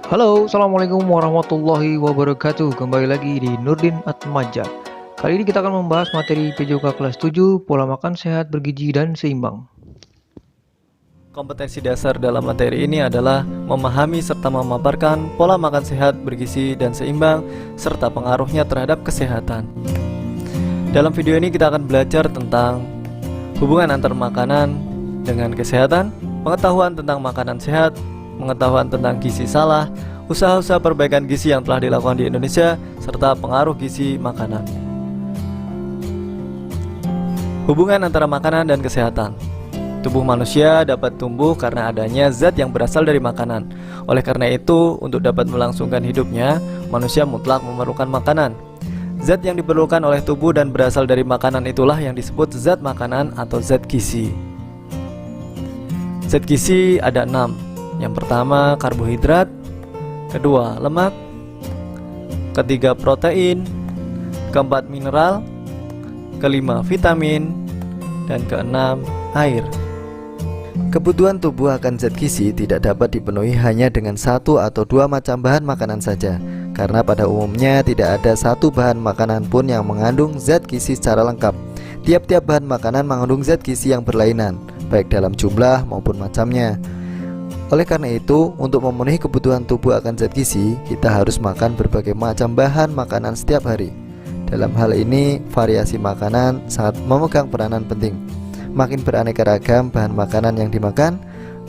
Halo, Assalamualaikum warahmatullahi wabarakatuh. Kembali lagi di Nurdin Atmaja. Kali ini kita akan membahas materi PJOK kelas 7, pola makan sehat, bergizi, dan seimbang. Kompetensi dasar dalam materi ini adalah memahami serta memaparkan pola makan sehat, bergizi, dan seimbang, serta pengaruhnya terhadap kesehatan. Dalam video ini kita akan belajar tentang hubungan antar makanan dengan kesehatan, pengetahuan tentang makanan sehat, pengetahuan tentang gizi salah, usaha-usaha perbaikan gizi yang telah dilakukan di Indonesia, serta pengaruh gizi makanan. Hubungan antara makanan dan kesehatan. Tubuh manusia dapat tumbuh karena adanya zat yang berasal dari makanan. Oleh karena itu, untuk dapat melangsungkan hidupnya, manusia mutlak memerlukan makanan. Zat yang diperlukan oleh tubuh dan berasal dari makanan itulah yang disebut zat makanan atau zat gizi. Zat gizi ada 6. Yang pertama karbohidrat, kedua lemak, ketiga protein, keempat mineral, kelima vitamin, dan keenam air. Kebutuhan tubuh akan zat gizi tidak dapat dipenuhi hanya dengan satu atau dua macam bahan makanan saja, karena pada umumnya tidak ada satu bahan makanan pun yang mengandung zat gizi secara lengkap. Tiap-tiap bahan makanan mengandung zat gizi yang berlainan, baik dalam jumlah maupun macamnya. Oleh karena itu, untuk memenuhi kebutuhan tubuh akan zat gizi, kita harus makan berbagai macam bahan makanan setiap hari. Dalam hal ini, variasi makanan sangat memegang peranan penting. Makin beraneka ragam bahan makanan yang dimakan,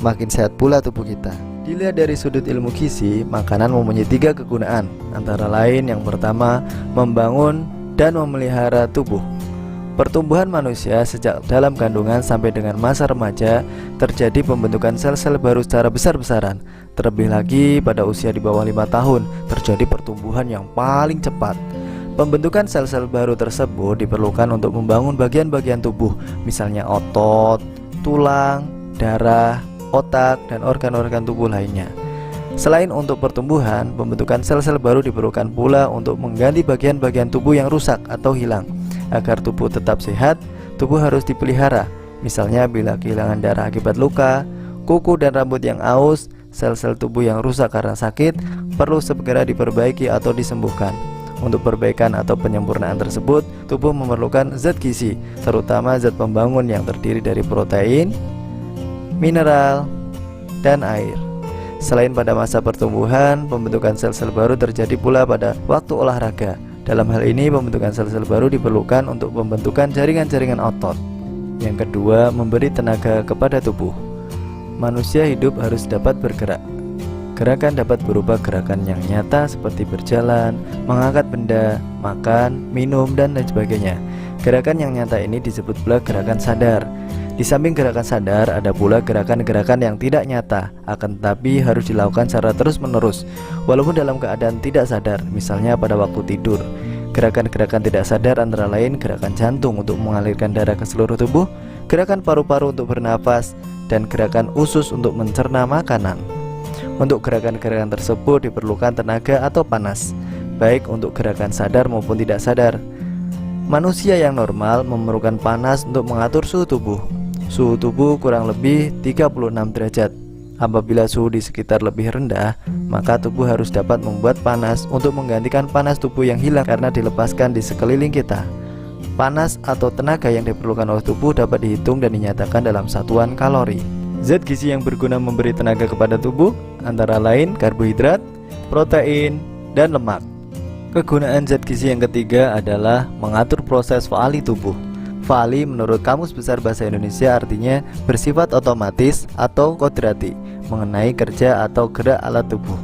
makin sehat pula tubuh kita. Dilihat dari sudut ilmu gizi, makanan mempunyai 3 kegunaan, antara lain yang pertama, membangun dan memelihara tubuh. Pertumbuhan manusia sejak dalam kandungan sampai dengan masa remaja terjadi pembentukan sel-sel baru secara besar-besaran. Terlebih lagi pada usia di bawah 5 tahun terjadi pertumbuhan yang paling cepat. Pembentukan sel-sel baru tersebut diperlukan untuk membangun bagian-bagian tubuh, misalnya otot, tulang, darah, otak, dan organ-organ tubuh lainnya. Selain untuk pertumbuhan, pembentukan sel-sel baru diperlukan pula untuk mengganti bagian-bagian tubuh yang rusak atau hilang. Agar tubuh tetap sehat, tubuh harus dipelihara. Misalnya bila kehilangan darah akibat luka, kuku dan rambut yang aus, sel-sel tubuh yang rusak karena sakit perlu segera diperbaiki atau disembuhkan. Untuk perbaikan atau penyempurnaan tersebut, tubuh memerlukan zat gizi, terutama zat pembangun yang terdiri dari protein, mineral, dan air. Selain pada masa pertumbuhan, pembentukan sel-sel baru terjadi pula pada waktu olahraga. Dalam hal ini, pembentukan sel-sel baru diperlukan untuk pembentukan jaringan-jaringan otot. Yang kedua, memberi tenaga kepada tubuh. Manusia hidup harus dapat bergerak. Gerakan dapat berupa gerakan yang nyata seperti berjalan, mengangkat benda, makan, minum, dan lain sebagainya. Gerakan yang nyata ini disebut pula gerakan sadar. Di samping gerakan sadar, ada pula gerakan-gerakan yang tidak nyata, akan tetapi harus dilakukan secara terus-menerus, walaupun dalam keadaan tidak sadar, misalnya pada waktu tidur. Gerakan-gerakan tidak sadar antara lain gerakan jantung untuk mengalirkan darah ke seluruh tubuh, gerakan paru-paru untuk bernafas, dan gerakan usus untuk mencerna makanan. Untuk gerakan-gerakan tersebut diperlukan tenaga atau panas, baik untuk gerakan sadar maupun tidak sadar. Manusia yang normal memerlukan panas untuk mengatur suhu tubuh. Suhu tubuh kurang lebih 36 derajat. Apabila suhu di sekitar lebih rendah, maka tubuh harus dapat membuat panas untuk menggantikan panas tubuh yang hilang karena dilepaskan di sekeliling kita. Panas atau tenaga yang diperlukan oleh tubuh dapat dihitung dan dinyatakan dalam satuan kalori. Zat gizi yang berguna memberi tenaga kepada tubuh antara lain karbohidrat, protein, dan lemak. Kegunaan zat gizi yang ketiga adalah mengatur proses faali tubuh. Faali menurut Kamus Besar Bahasa Indonesia artinya bersifat otomatis atau kodrati, mengenai kerja atau gerak alat tubuh.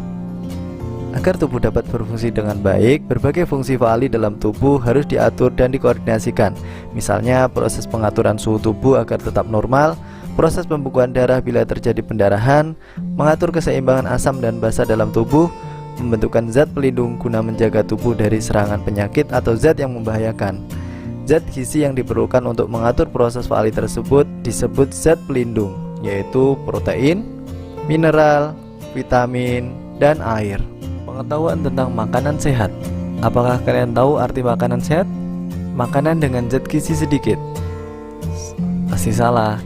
Agar tubuh dapat berfungsi dengan baik, berbagai fungsi faali dalam tubuh harus diatur dan dikoordinasikan. Misalnya proses pengaturan suhu tubuh agar tetap normal, proses pembekuan darah bila terjadi pendarahan, mengatur keseimbangan asam dan basa dalam tubuh, membentukkan zat pelindung guna menjaga tubuh dari serangan penyakit atau zat yang membahayakan. Zat gizi yang diperlukan untuk mengatur proses faali tersebut disebut zat pelindung, yaitu protein, mineral, vitamin, dan air. Pengetahuan tentang makanan sehat. Apakah kalian tahu arti makanan sehat? Makanan dengan zat gizi sedikit. Pasti salah.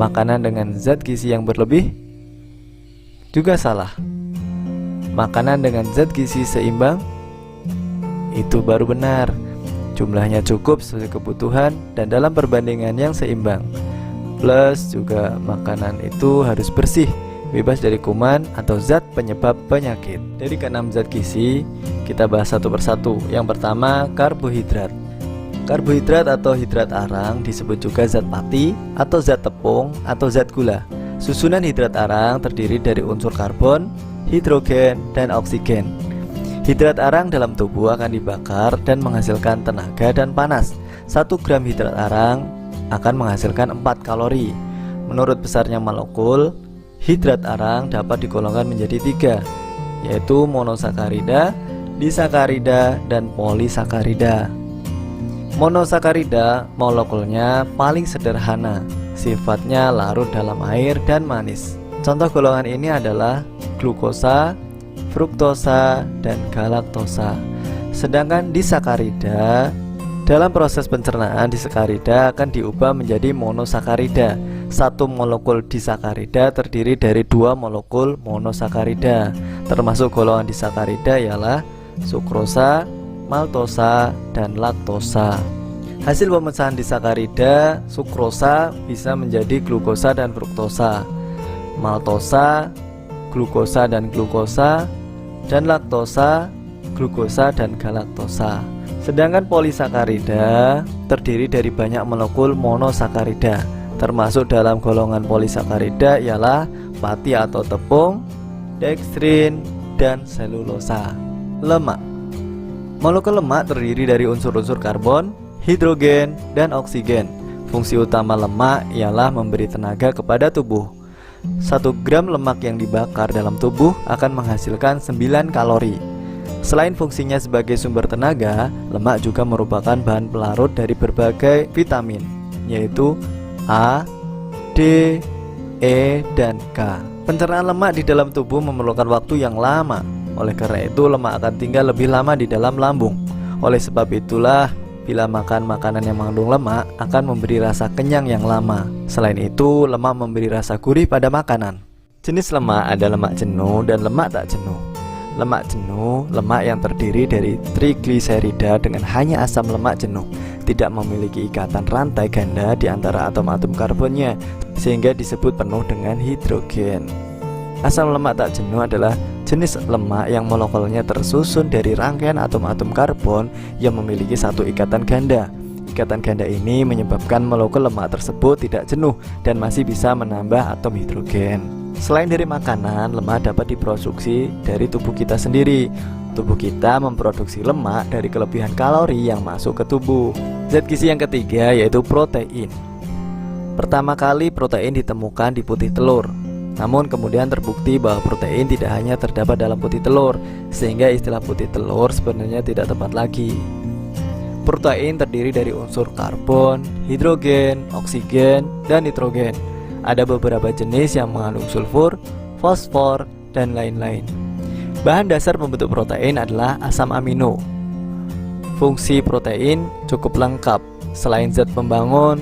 Makanan dengan zat gizi yang berlebih juga salah. makanan dengan zat gizi seimbang? Itu baru benar. Jumlahnya cukup sesuai kebutuhan dan dalam perbandingan yang seimbang. Plus juga makanan itu harus bersih, bebas dari kuman atau zat penyebab penyakit. Dari keenam zat gizi, kita bahas satu persatu. Yang pertama, karbohidrat. Karbohidrat atau hidrat arang disebut juga zat pati atau zat tepung atau zat gula. Susunan hidrat arang terdiri dari unsur karbon, hidrogen, dan oksigen. Hidrat arang dalam tubuh akan dibakar dan menghasilkan tenaga dan panas. 1 gram hidrat arang akan menghasilkan 4 kalori. Menurut besarnya molekul, hidrat arang dapat digolongkan menjadi 3, yaitu monosakarida, disakarida, dan polisakarida. Monosakarida molekulnya paling sederhana, sifatnya larut dalam air dan manis. Contoh golongan ini adalah glukosa, fruktosa, dan galaktosa. Sedangkan disakarida, dalam proses pencernaan disakarida akan diubah menjadi monosakarida. 1 molekul disakarida terdiri dari 2 molekul monosakarida. Termasuk golongan disakarida ialah sukrosa, maltosa, dan laktosa. Hasil pemecahan disakarida, sukrosa bisa menjadi glukosa dan fruktosa, maltosa, glukosa dan glukosa, dan laktosa, glukosa dan galaktosa. Sedangkan polisakarida terdiri dari banyak molekul monosakarida. Termasuk dalam golongan polisakarida ialah pati atau tepung, dekstrin, dan selulosa. Lemak. Molekul lemak terdiri dari unsur-unsur karbon, hidrogen, dan oksigen. Fungsi utama lemak ialah memberi tenaga kepada tubuh. 1 gram lemak yang dibakar dalam tubuh akan menghasilkan 9 kalori. Selain fungsinya sebagai sumber tenaga, lemak juga merupakan bahan pelarut dari berbagai vitamin, yaitu A, D, E, dan K. Pencernaan lemak di dalam tubuh memerlukan waktu yang lama. Oleh karena itu, lemak akan tinggal lebih lama di dalam lambung. Oleh sebab itulah, bila makan makanan yang mengandung lemak akan memberi rasa kenyang yang lama. Selain itu, lemak memberi rasa gurih pada makanan. Jenis lemak ada lemak jenuh dan lemak tak jenuh. Lemak jenuh, lemak yang terdiri dari trigliserida dengan hanya asam lemak jenuh, tidak memiliki ikatan rantai ganda di antara atom-atom karbonnya, sehingga disebut penuh dengan hidrogen. Asam lemak tak jenuh adalah jenis lemak yang molekulnya tersusun dari rangkaian atom-atom karbon yang memiliki satu ikatan ganda. Ikatan ganda ini menyebabkan molekul lemak tersebut tidak jenuh dan masih bisa menambah atom hidrogen. Selain dari makanan, lemak dapat diproduksi dari tubuh kita sendiri. Tubuh kita memproduksi lemak dari kelebihan kalori yang masuk ke tubuh. Zat gizi yang ketiga yaitu protein. Pertama kali protein ditemukan di putih telur. Namun kemudian terbukti bahwa protein tidak hanya terdapat dalam putih telur, sehingga istilah putih telur sebenarnya tidak tepat lagi. Protein terdiri dari unsur karbon, hidrogen, oksigen, dan nitrogen. Ada beberapa jenis yang mengandung sulfur, fosfor, dan lain-lain. Bahan dasar pembentuk protein adalah asam amino. Fungsi protein cukup lengkap, selain zat pembangun,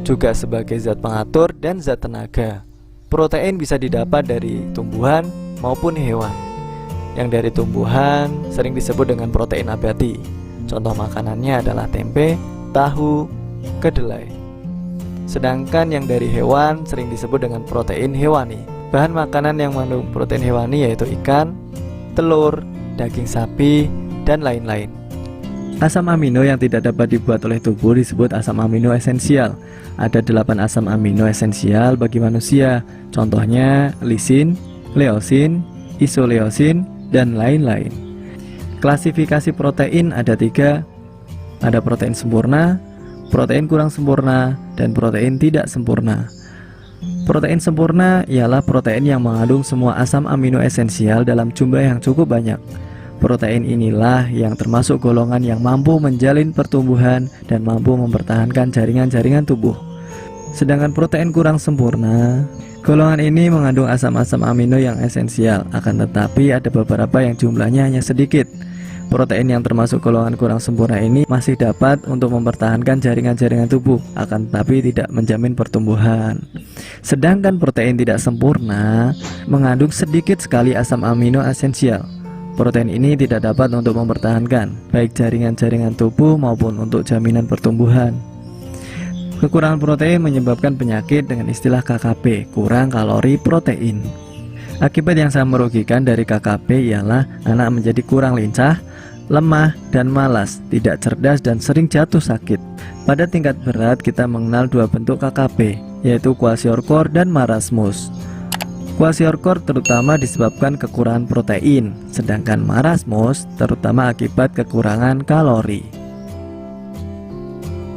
juga sebagai zat pengatur dan zat tenaga. Protein bisa didapat dari tumbuhan maupun hewan. Yang dari tumbuhan sering disebut dengan protein nabati. Contoh makanannya adalah tempe, tahu, kedelai. Sedangkan yang dari hewan sering disebut dengan protein hewani. Bahan makanan yang mengandung protein hewani yaitu ikan, telur, daging sapi, dan lain-lain. Asam amino yang tidak dapat dibuat oleh tubuh disebut asam amino esensial. Ada 8 asam amino esensial bagi manusia. Contohnya lisin, leusin, isoleusin, dan lain-lain. Klasifikasi protein ada 3. Ada protein sempurna, protein kurang sempurna, dan protein tidak sempurna. Protein sempurna ialah protein yang mengandung semua asam amino esensial dalam jumlah yang cukup banyak. Protein inilah yang termasuk golongan yang mampu menjalin pertumbuhan dan mampu mempertahankan jaringan-jaringan tubuh. Sedangkan protein kurang sempurna, golongan ini mengandung asam-asam amino yang esensial, akan tetapi ada beberapa yang jumlahnya hanya sedikit. Protein yang termasuk golongan kurang sempurna ini masih dapat untuk mempertahankan jaringan-jaringan tubuh, akan tetapi tidak menjamin pertumbuhan. Sedangkan protein tidak sempurna mengandung sedikit sekali asam amino esensial. Protein ini tidak dapat untuk mempertahankan baik jaringan-jaringan tubuh maupun untuk jaminan pertumbuhan. Kekurangan protein menyebabkan penyakit dengan istilah KKP, kurang kalori protein. Akibat yang sangat merugikan dari KKP ialah anak menjadi kurang lincah, lemah, dan malas, tidak cerdas, dan sering jatuh sakit. Pada tingkat berat kita mengenal dua bentuk KKP, yaitu kwashiorkor dan marasmus. Kwashiorkor terutama disebabkan kekurangan protein, sedangkan marasmus terutama akibat kekurangan kalori.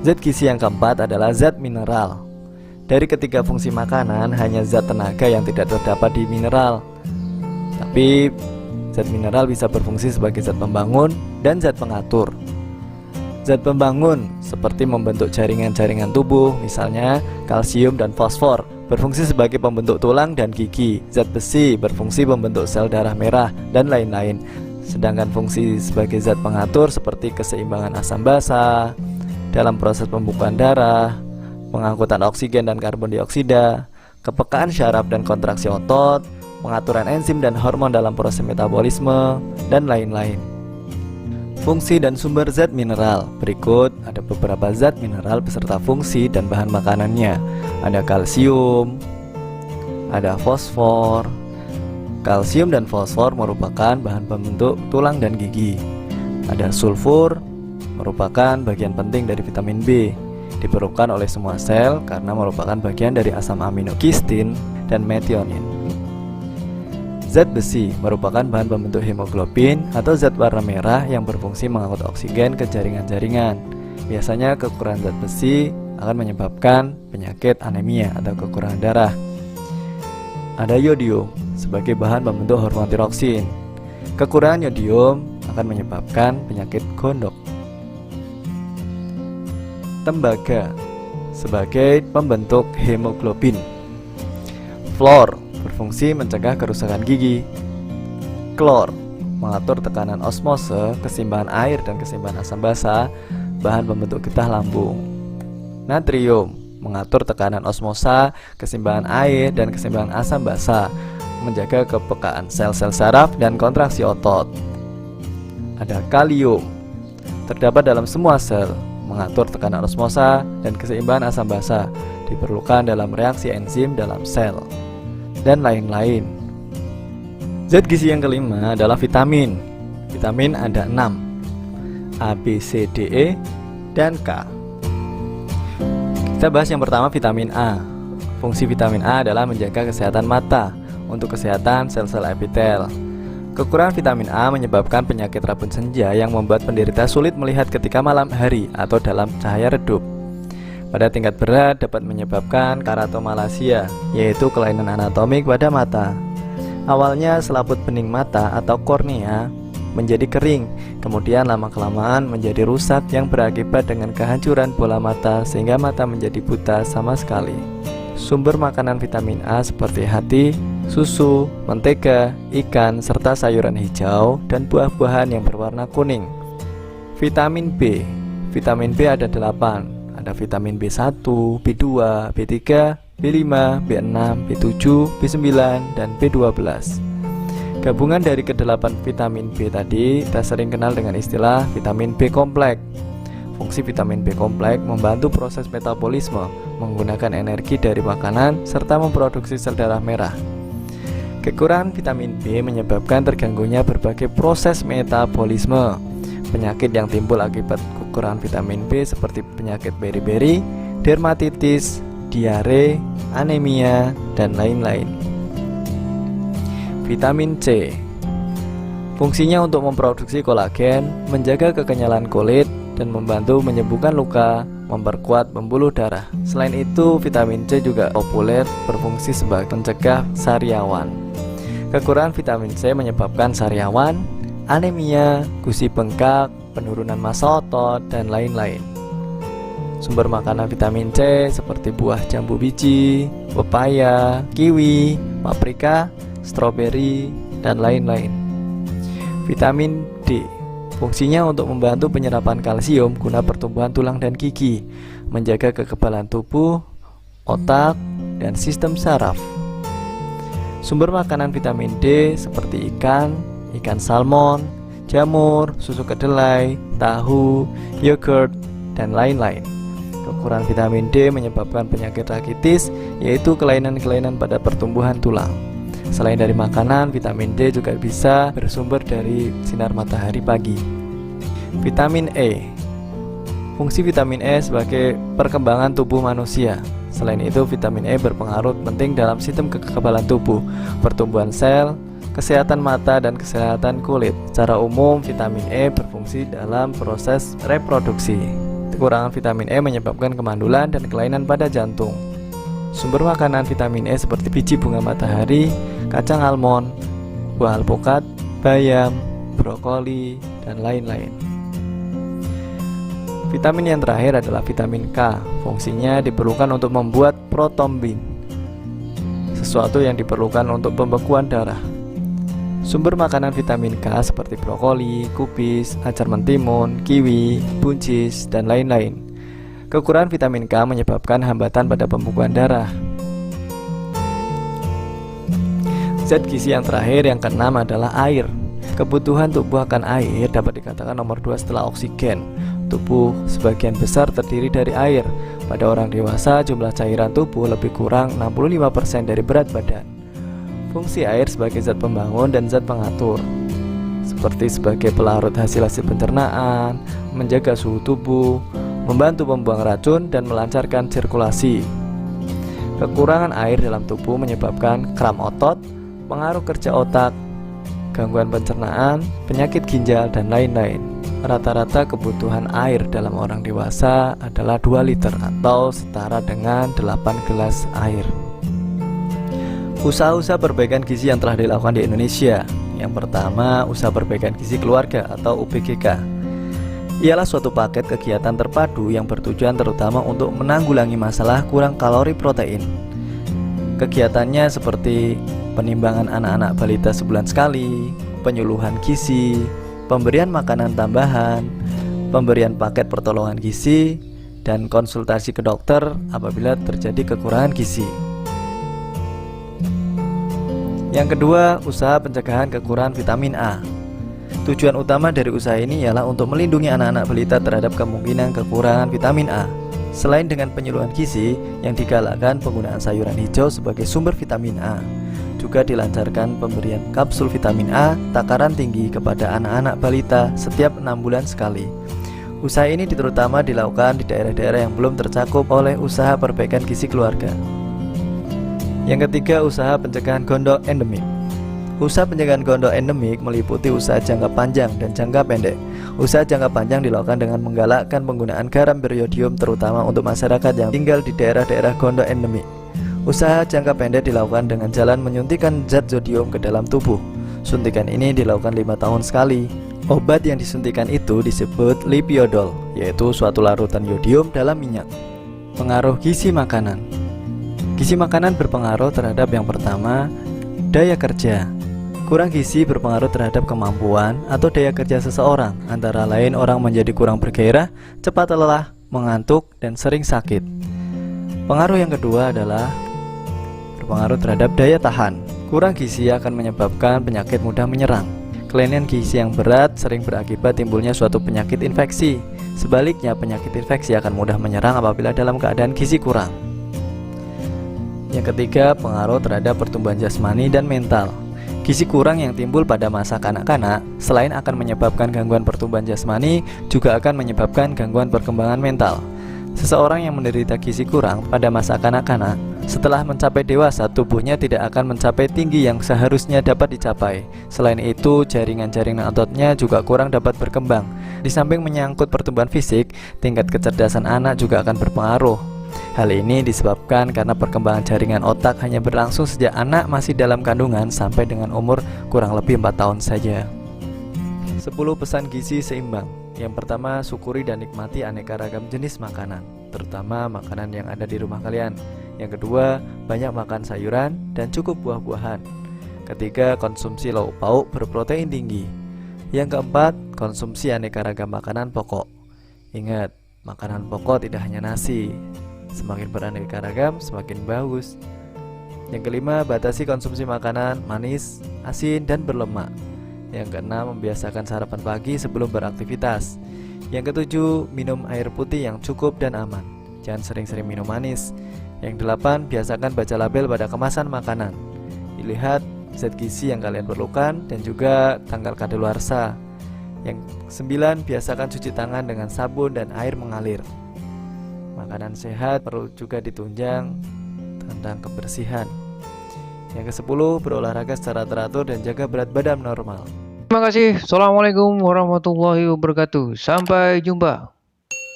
Zat gizi yang keempat adalah zat mineral. Dari ketiga fungsi makanan, hanya zat tenaga yang tidak terdapat di mineral. Tapi zat mineral bisa berfungsi sebagai zat pembangun dan zat pengatur. Zat pembangun seperti membentuk jaringan-jaringan tubuh, misalnya kalsium dan fosfor, berfungsi sebagai pembentuk tulang dan gigi. Zat besi berfungsi membentuk sel darah merah dan lain-lain. Sedangkan fungsi sebagai zat pengatur seperti keseimbangan asam basa dalam proses pembukaan darah, pengangkutan oksigen dan karbon dioksida, kepekaan syaraf dan kontraksi otot, pengaturan enzim dan hormon dalam proses metabolisme, dan lain-lain. Fungsi dan sumber zat mineral. Berikut ada beberapa zat mineral beserta fungsi dan bahan makanannya. Ada kalsium, ada fosfor. Kalsium dan fosfor merupakan bahan pembentuk tulang dan gigi. Ada sulfur, merupakan bagian penting dari vitamin B. Diperlukan oleh semua sel karena merupakan bagian dari asam amino kistin dan metionin. Zat besi merupakan bahan pembentuk hemoglobin atau zat warna merah yang berfungsi mengangkut oksigen ke jaringan-jaringan. Biasanya kekurangan zat besi akan menyebabkan penyakit anemia atau kekurangan darah. Ada yodium sebagai bahan pembentuk hormon tiroksin. Kekurangan yodium akan menyebabkan penyakit gondok. Tembaga sebagai pembentuk hemoglobin. Fluor berfungsi mencegah kerusakan gigi. Klor mengatur tekanan osmose, keseimbangan air dan keseimbangan asam basa, bahan pembentuk getah lambung. Natrium mengatur tekanan osmosa, keseimbangan air dan keseimbangan asam basa, menjaga kepekaan sel-sel saraf dan kontraksi otot. Ada kalium, terdapat dalam semua sel, mengatur tekanan osmosa dan keseimbangan asam basa, diperlukan dalam reaksi enzim dalam sel, dan lain-lain. Zat gizi yang kelima adalah vitamin. Vitamin ada 6, A, B, C, D, E, dan K. Kita bahas yang pertama, vitamin A. Fungsi vitamin A adalah menjaga kesehatan mata untuk kesehatan sel-sel epitel. Kekurangan vitamin A menyebabkan penyakit rabun senja yang membuat penderita sulit melihat ketika malam hari atau dalam cahaya redup. Pada tingkat berat dapat menyebabkan keratomalasia, yaitu kelainan anatomik pada mata. Awalnya selaput bening mata atau kornea menjadi kering, kemudian lama-kelamaan menjadi rusak yang berakibat dengan kehancuran bola mata sehingga mata menjadi buta sama sekali. Sumber makanan vitamin A seperti hati, susu, mentega, ikan, serta sayuran hijau dan buah-buahan yang berwarna kuning. Vitamin B. Vitamin B ada 8. Ada vitamin B1, B2, B3, B5, B6, B7, B9, dan B12. Gabungan dari ke-8 vitamin B tadi kita sering kenal dengan istilah vitamin B kompleks. Fungsi vitamin B kompleks membantu proses metabolisme, menggunakan energi dari makanan, serta memproduksi sel darah merah. Kekurangan vitamin B menyebabkan terganggunya berbagai proses metabolisme. Penyakit yang timbul akibat kekurangan vitamin B seperti penyakit beri-beri, dermatitis, diare, anemia, dan lain-lain. Vitamin C. Fungsinya untuk memproduksi kolagen, menjaga kekenyalan kulit, dan membantu menyembuhkan luka, memperkuat pembuluh darah. Selain itu, vitamin C juga populer berfungsi sebagai pencegah sariawan. Kekurangan vitamin C menyebabkan sariawan, anemia, gusi bengkak, penurunan massa otot, dan lain-lain. Sumber makanan vitamin C seperti buah jambu biji, pepaya, kiwi, paprika, stroberi, dan lain-lain. Vitamin D. Fungsinya untuk membantu penyerapan kalsium guna pertumbuhan tulang dan gigi, menjaga kekebalan tubuh, otak, dan sistem saraf. Sumber makanan vitamin D seperti ikan salmon, jamur, susu kedelai, tahu, yogurt, dan lain-lain. Kekurangan vitamin D menyebabkan penyakit rakitis, yaitu kelainan-kelainan pada pertumbuhan tulang. Selain dari makanan, vitamin D juga bisa bersumber dari sinar matahari pagi. Vitamin E. Fungsi vitamin E sebagai perkembangan tubuh manusia. Selain itu, vitamin E berpengaruh penting dalam sistem kekebalan tubuh, pertumbuhan sel, kesehatan mata, dan kesehatan kulit. Secara umum, vitamin E berfungsi dalam proses reproduksi. Kekurangan vitamin E menyebabkan kemandulan dan kelainan pada jantung. Sumber makanan vitamin E seperti biji bunga matahari, kacang almond, buah alpukat, bayam, brokoli, dan lain-lain. Vitamin yang terakhir adalah vitamin K. Fungsinya diperlukan untuk membuat protombin, sesuatu yang diperlukan untuk pembekuan darah. Sumber makanan vitamin K seperti brokoli, kubis, acar mentimun, kiwi, buncis, dan lain-lain. Kekurangan vitamin K menyebabkan hambatan pada pembekuan darah. Zat gizi yang terakhir yang keenam adalah air. Kebutuhan tubuh akan air dapat dikatakan nomor 2 setelah oksigen. Tubuh sebagian besar terdiri dari air. Pada orang dewasa, jumlah cairan tubuh lebih kurang 65% dari berat badan. Fungsi air sebagai zat pembangun dan zat pengatur, seperti sebagai pelarut hasil-hasil pencernaan, menjaga suhu tubuh, membantu membuang racun, dan melancarkan sirkulasi. Kekurangan air dalam tubuh menyebabkan kram otot, pengaruh kerja otak, gangguan pencernaan, penyakit ginjal, dan lain-lain. Rata-rata kebutuhan air dalam orang dewasa adalah 2 liter atau setara dengan 8 gelas air. Usaha-usaha perbaikan gizi yang telah dilakukan di Indonesia. Yang pertama, usaha perbaikan gizi keluarga atau UPGK. Ialah suatu paket kegiatan terpadu yang bertujuan terutama untuk menanggulangi masalah kurang kalori protein. Kegiatannya seperti penimbangan anak-anak balita sebulan sekali, penyuluhan gizi, pemberian makanan tambahan, pemberian paket pertolongan gizi, dan konsultasi ke dokter apabila terjadi kekurangan gizi. Yang kedua, usaha pencegahan kekurangan vitamin A. Tujuan utama dari usaha ini ialah untuk melindungi anak-anak balita terhadap kemungkinan kekurangan vitamin A. Selain dengan penyuluhan gizi, yang digalakkan penggunaan sayuran hijau sebagai sumber vitamin A. Juga dilancarkan pemberian kapsul vitamin A takaran tinggi kepada anak-anak balita setiap 6 bulan sekali. Usaha ini terutama dilakukan di daerah-daerah yang belum tercakup oleh usaha perbaikan gizi keluarga. Yang ketiga, usaha pencegahan gondok endemik. Usaha pencegahan gondok endemik meliputi usaha jangka panjang dan jangka pendek. Usaha jangka panjang dilakukan dengan menggalakkan penggunaan garam beriodium terutama untuk masyarakat yang tinggal di daerah-daerah gondok endemik. Usaha jangka pendek dilakukan dengan jalan menyuntikkan zat zodium ke dalam tubuh. Suntikan ini dilakukan 5 tahun sekali. Obat yang disuntikan itu disebut lipiodol, yaitu suatu larutan yodium dalam minyak. Pengaruh gizi makanan. Gizi makanan berpengaruh terhadap yang pertama, daya kerja. Kurang gizi berpengaruh terhadap kemampuan atau daya kerja seseorang. Antara lain orang menjadi kurang bergairah, cepat lelah, mengantuk, dan sering sakit. Pengaruh yang kedua adalah berpengaruh terhadap daya tahan. Kurang gizi akan menyebabkan penyakit mudah menyerang. Kelainan gizi yang berat sering berakibat timbulnya suatu penyakit infeksi. Sebaliknya, penyakit infeksi akan mudah menyerang apabila dalam keadaan gizi kurang. Yang ketiga, pengaruh terhadap pertumbuhan jasmani dan mental. Gizi kurang yang timbul pada masa kanak-kanak selain akan menyebabkan gangguan pertumbuhan jasmani, juga akan menyebabkan gangguan perkembangan mental. Seseorang yang menderita gizi kurang pada masa kanak-kanak, setelah mencapai dewasa, tubuhnya tidak akan mencapai tinggi yang seharusnya dapat dicapai. Selain itu, jaringan-jaringan ototnya juga kurang dapat berkembang. Di samping menyangkut pertumbuhan fisik, tingkat kecerdasan anak juga akan berpengaruh. Hal ini disebabkan karena perkembangan jaringan otak hanya berlangsung sejak anak masih dalam kandungan sampai dengan umur kurang lebih 4 tahun saja. 10 pesan gizi seimbang. Yang pertama, syukuri dan nikmati aneka ragam jenis makanan, terutama makanan yang ada di rumah kalian. Yang kedua, banyak makan sayuran dan cukup buah-buahan. Ketiga, konsumsi lauk pauk berprotein tinggi. Yang keempat, konsumsi aneka ragam makanan pokok. Ingat, makanan pokok tidak hanya nasi. Semakin beraneka ragam, semakin bagus. Yang kelima, batasi konsumsi makanan manis, asin, dan berlemak. Yang keenam, membiasakan sarapan pagi sebelum beraktivitas. Yang ketujuh, minum air putih yang cukup dan aman. Jangan sering-sering minum manis. Yang delapan, biasakan baca label pada kemasan makanan. Dilihat zat gizi yang kalian perlukan dan juga tanggal kadaluarsa. Yang sembilan, biasakan cuci tangan dengan sabun dan air mengalir. Makanan sehat perlu juga ditunjang tentang kebersihan. Yang ke-10, berolahraga secara teratur dan jaga berat badan normal. Terima kasih. Assalamualaikum warahmatullahi wabarakatuh. Sampai jumpa.